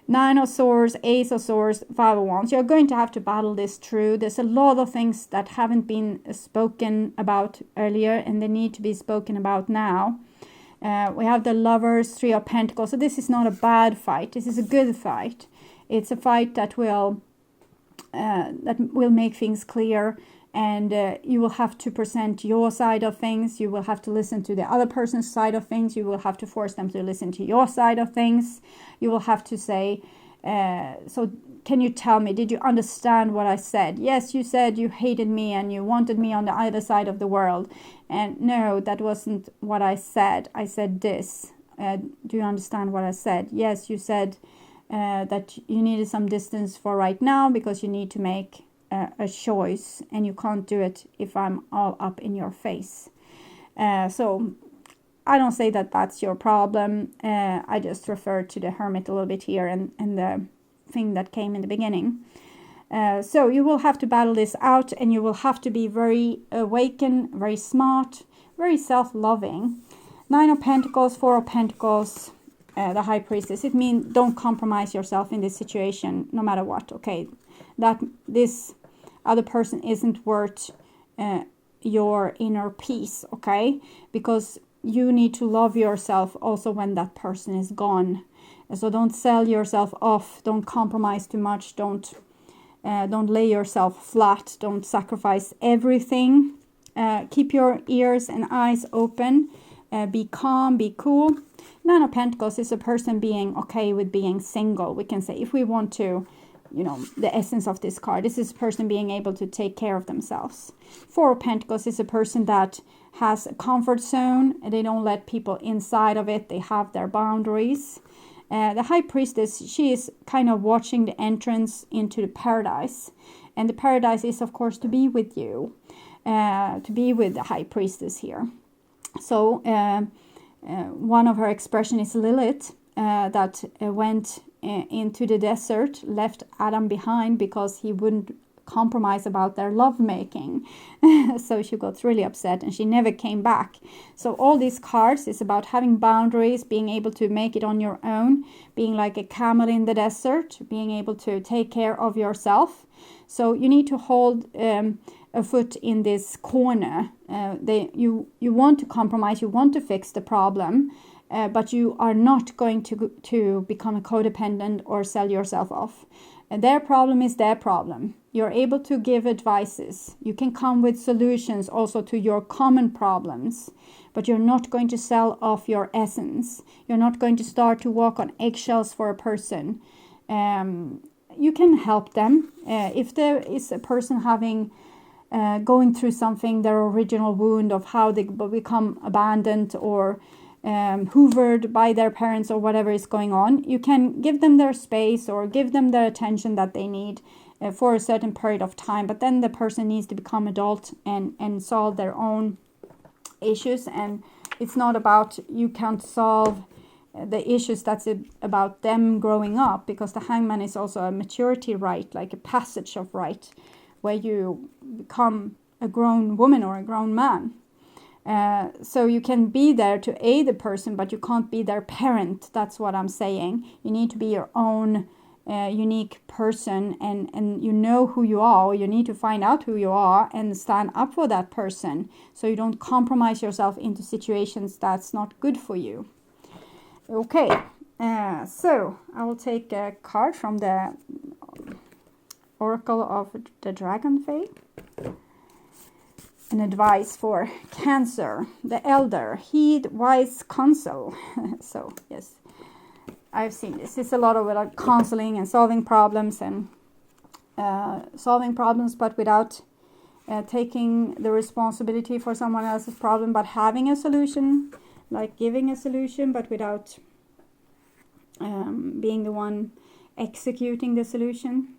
9 of Swords, Ace of Swords, 5 of Wands. You're going to have to battle this through. There's a lot of things that haven't been spoken about earlier, and they need to be spoken about now. We have the Lovers, 3 of Pentacles. So this is not a bad fight. This is a good fight. It's a fight that will make things clear, and you will have to present your side of things. You will have to listen to the other person's side of things. You will have to force them to listen to your side of things. You will have to say, so can you tell me, did you understand what I said? Yes, you said you hated me and you wanted me on the other side of the world. And no, that wasn't what I said. I said this. Do you understand what I said? Yes, you said that you needed some distance for right now because you need to make a choice, and you can't do it if I'm all up in your face. So I don't say that that's your problem. I just refer to the Hermit a little bit here and the thing that came in the beginning. So you will have to battle this out, and you will have to be very awakened, very smart, very self-loving. 9 of Pentacles, 4 of Pentacles, the High Priestess. It means don't compromise yourself in this situation, no matter what, okay? That this other person isn't worth your inner peace, okay? Because you need to love yourself also when that person is gone. So don't sell yourself off. Don't compromise too much. Don't lay yourself flat. Don't sacrifice everything. Keep your ears and eyes open. Be calm. Be cool. 9 of Pentacles is a person being okay with being single. We can say, if we want to, the essence of this card. This is a person being able to take care of themselves. 4 of Pentacles is a person that has a comfort zone, and they don't let people inside of it. They have their boundaries. The High Priestess, she is kind of watching the entrance into the paradise. And the paradise is, of course, to be with you. To be with the High Priestess here. So, one of her expressions is Lilith, that went into the desert, left Adam behind because he wouldn't compromise about their lovemaking. So she got really upset and she never came back. So all these cards is about having boundaries, being able to make it on your own, being like a camel in the desert, being able to take care of yourself. So you need to hold a foot in this corner. You want to compromise, you want to fix the problem, but you are not going to become a codependent or sell yourself off. And their problem is their problem. You're able to give advices. You can come with solutions also to your common problems, but you're not going to sell off your essence. You're not going to start to walk on eggshells for a person. You can help them. If there is a person going through something, their original wound of how they become abandoned or hoovered by their parents or whatever is going on, you can give them their space or give them the attention that they need for a certain period of time. But then the person needs to become adult and solve their own issues. And it's not about, you can't solve the issues, that's about them growing up, because the hangman is also a maturity rite, like a passage of rite, where you become a grown woman or a grown man. So you can be there to aid the person, but you can't be their parent. That's what I'm saying. You need to be your own unique person, and you know who you are. You need to find out who you are and stand up for that person, so you don't compromise yourself into situations that's not good for you. Okay, so I will take a card from the Oracle of the Dragon Fae. An advice for Cancer, the Elder, heed wise counsel. So yes, I've seen this. It's a lot of counseling and solving problems, but without taking the responsibility for someone else's problem, but having a solution, like giving a solution, but without being the one executing the solution.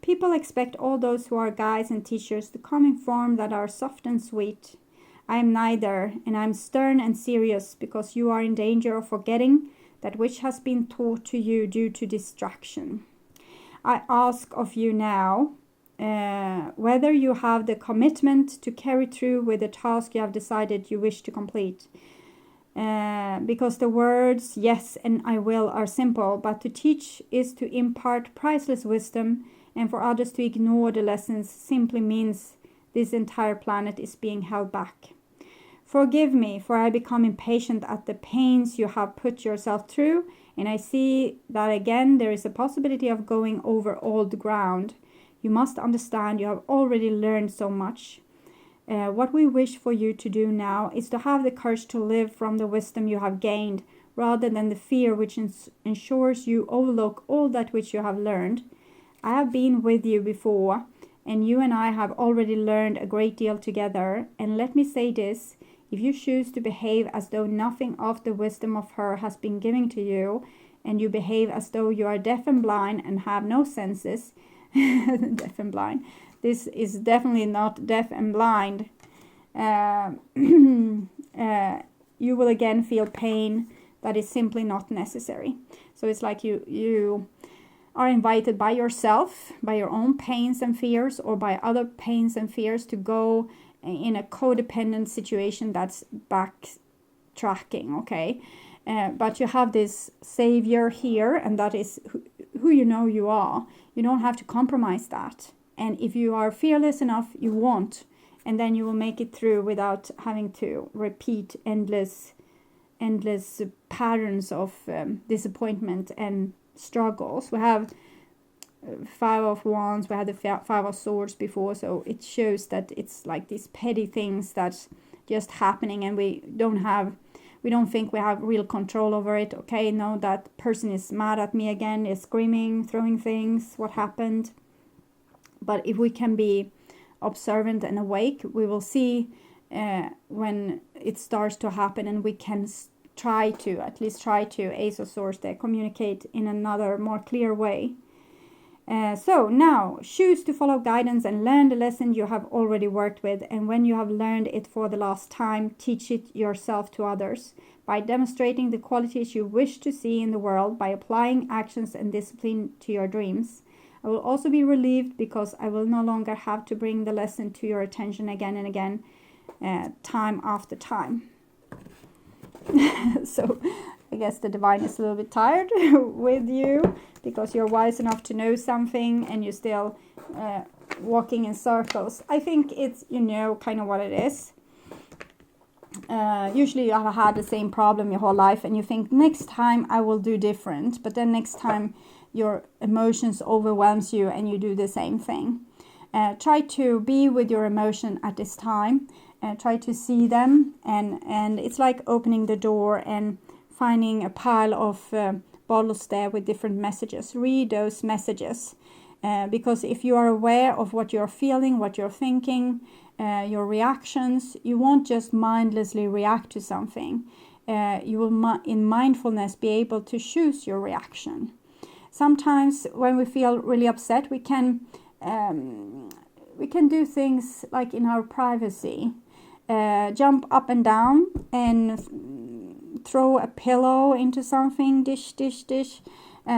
People expect all those who are guides and teachers to come in form that are soft and sweet. I am neither, and I am stern and serious, because you are in danger of forgetting that which has been taught to you due to distraction. I ask of you now whether you have the commitment to carry through with the task you have decided you wish to complete. Because the words yes and I will are simple, but to teach is to impart priceless wisdom, and for others to ignore the lessons simply means this entire planet is being held back. Forgive me, for I become impatient at the pains you have put yourself through, and I see that again there is a possibility of going over old ground. You must understand you have already learned so much. What we wish for you to do now is to have the courage to live from the wisdom you have gained, rather than the fear which ensures you overlook all that which you have learned. I have been with you before, and you and I have already learned a great deal together, and let me say this, if you choose to behave as though nothing of the wisdom of her has been given to you, and you behave as though you are deaf and blind and have no senses, deaf and blind, this is definitely not deaf and blind, you will again feel pain that is simply not necessary. So it's like you are invited by yourself, by your own pains and fears, or by other pains and fears, to go in a codependent situation that's backtracking, okay? But you have this savior here, and that is who you know you are. You don't have to compromise that. And if you are fearless enough, you won't. And then you will make it through without having to repeat endless patterns of disappointment and struggles. We have Five of Wands, we had the Five of Swords before, so it shows that it's like these petty things that's just happening, and we don't think we have real control over it. Okay, no, that person is mad at me again, is screaming, throwing things, what happened? But if we can be observant and awake, we will see when it starts to happen, and we can at least try to, Ace of Swords there, communicate in another more clear way. So now choose to follow guidance and learn the lesson you have already worked with, and when you have learned it for the last time, teach it yourself to others by demonstrating the qualities you wish to see in the world, by applying actions and discipline to your dreams. I will also be relieved because I will no longer have to bring the lesson to your attention again and again, time after time. So I guess the divine is a little bit tired with you because you're wise enough to know something and you're still walking in circles. I think it's, you know, kind of what it is. Usually you have had the same problem your whole life and you think next time I will do different, but then next time your emotions overwhelms you and you do the same thing. Try to be with your emotion at this time. Try to see them, and it's like opening the door and finding a pile of bottles there with different messages. Read those messages, because if you are aware of what you're feeling, what you're thinking, your reactions, you won't just mindlessly react to something. You will in mindfulness be able to choose your reaction. Sometimes when we feel really upset, we can do things like in our privacy. Jump up and down and throw a pillow into something, dish.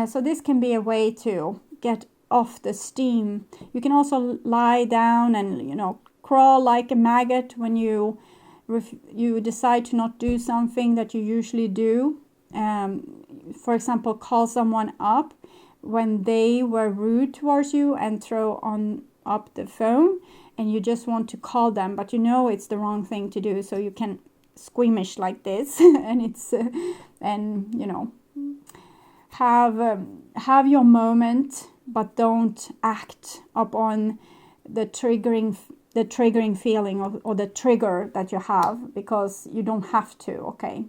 So this can be a way to get off the steam. You can also lie down and, you know, crawl like a maggot when you decide to not do something that you usually do. For example, call someone up when they were rude towards you and throw up the phone, and you just want to call them, but you know it's the wrong thing to do, so you can squeamish like this and it's and you know, have your moment, but don't act upon the triggering feeling or the trigger that you have, because you don't have to. Okay,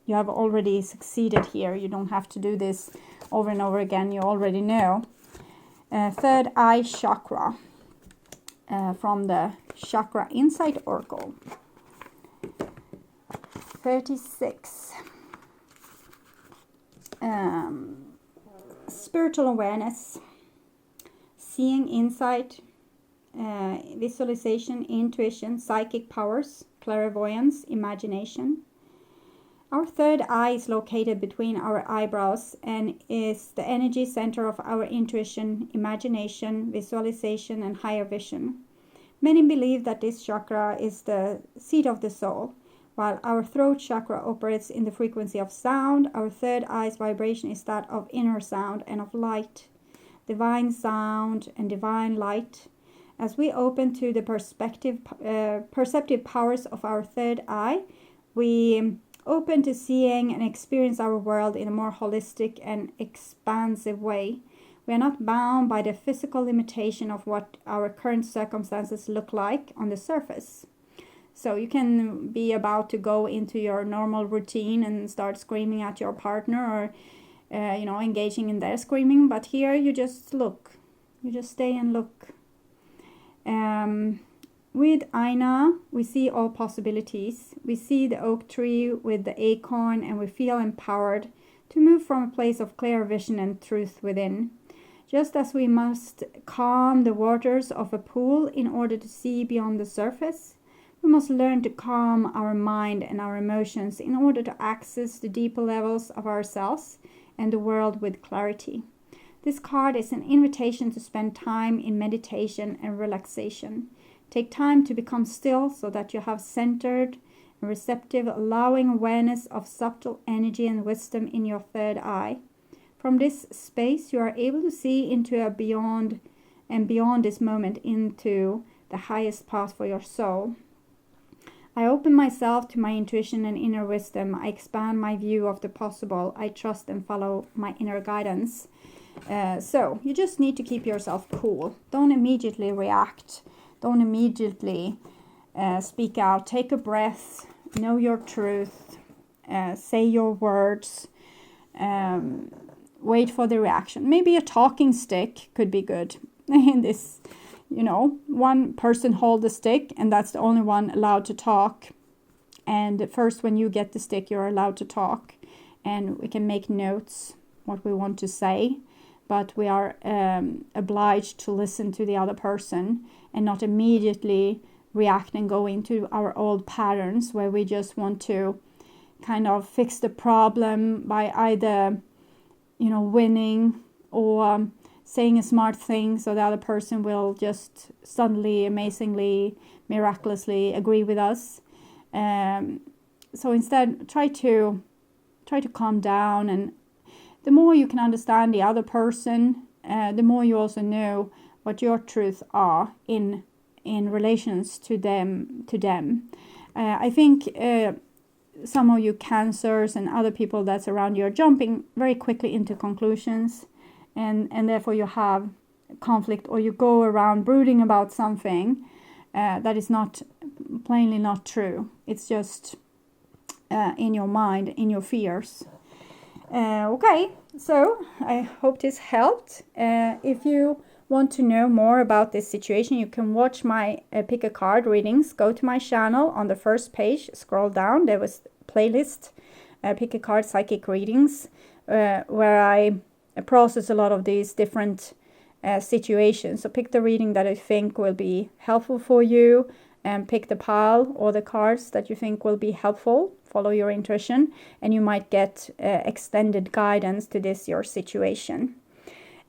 you have already succeeded here. You don't have to do this over and over again. You already know. Third eye chakra, from the Chakra Insight Oracle. 36. Spiritual awareness, seeing, insight, visualization, intuition, psychic powers, clairvoyance, imagination. Our third eye is located between our eyebrows and is the energy center of our intuition, imagination, visualization, and higher vision. Many believe that this chakra is the seat of the soul. While our throat chakra operates in the frequency of sound, our third eye's vibration is that of inner sound and of light, divine sound and divine light. As we open to the perceptive powers of our third eye, we open to seeing and experience our world in a more holistic and expansive way. We are not bound by the physical limitation of what our current circumstances look like on the surface. So you can be about to go into your normal routine and start screaming at your partner, or engaging in their screaming, but here you just look. You just stay and look. With Aina, we see all possibilities. We see the oak tree with the acorn, and we feel empowered to move from a place of clear vision and truth within. Just as we must calm the waters of a pool in order to see beyond the surface, we must learn to calm our mind and our emotions in order to access the deeper levels of ourselves and the world with clarity. This card is an invitation to spend time in meditation and relaxation. Take time to become still so that you have centered and receptive, allowing awareness of subtle energy and wisdom in your third eye. From this space, you are able to see into a beyond this moment into the highest path for your soul. I open myself to my intuition and inner wisdom. I expand my view of the possible. I trust and follow my inner guidance. So you just need to keep yourself cool. Don't immediately react. Don't immediately speak out. Take a breath. Know your truth. Say your words. Wait for the reaction. Maybe a talking stick could be good. In this, one person hold the stick, and that's the only one allowed to talk. And first, when you get the stick, you're allowed to talk. And we can make notes what we want to say. But we are obliged to listen to the other person and not immediately react and go into our old patterns where we just want to kind of fix the problem by either winning or saying a smart thing so the other person will just suddenly, amazingly, miraculously agree with us. So instead, try to try to calm down. And the more you can understand the other person, the more you also know what your truths are in relations to them. I think some of you Cancers and other people that's around you are jumping very quickly into conclusions, and therefore you have conflict, or you go around brooding about something that is plainly not true. It's just in your mind, in your fears. Okay, so I hope this helped. If you want to know more about this situation, you can watch my pick a card readings. Go to my channel. On the first page, scroll down, there was playlist pick a card psychic readings, where I process a lot of these different situations. So pick the reading that I think will be helpful for you, and pick the pile or the cards that you think will be helpful. Follow your intuition, and you might get extended guidance to your situation.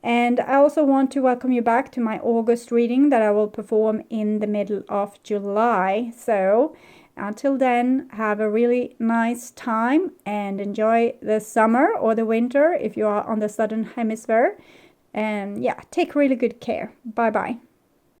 And I also want to welcome you back to my August reading that I will perform in the middle of July. So until then, have a really nice time and enjoy the summer or the winter if you are on the southern hemisphere. And yeah, take really good care. Bye bye.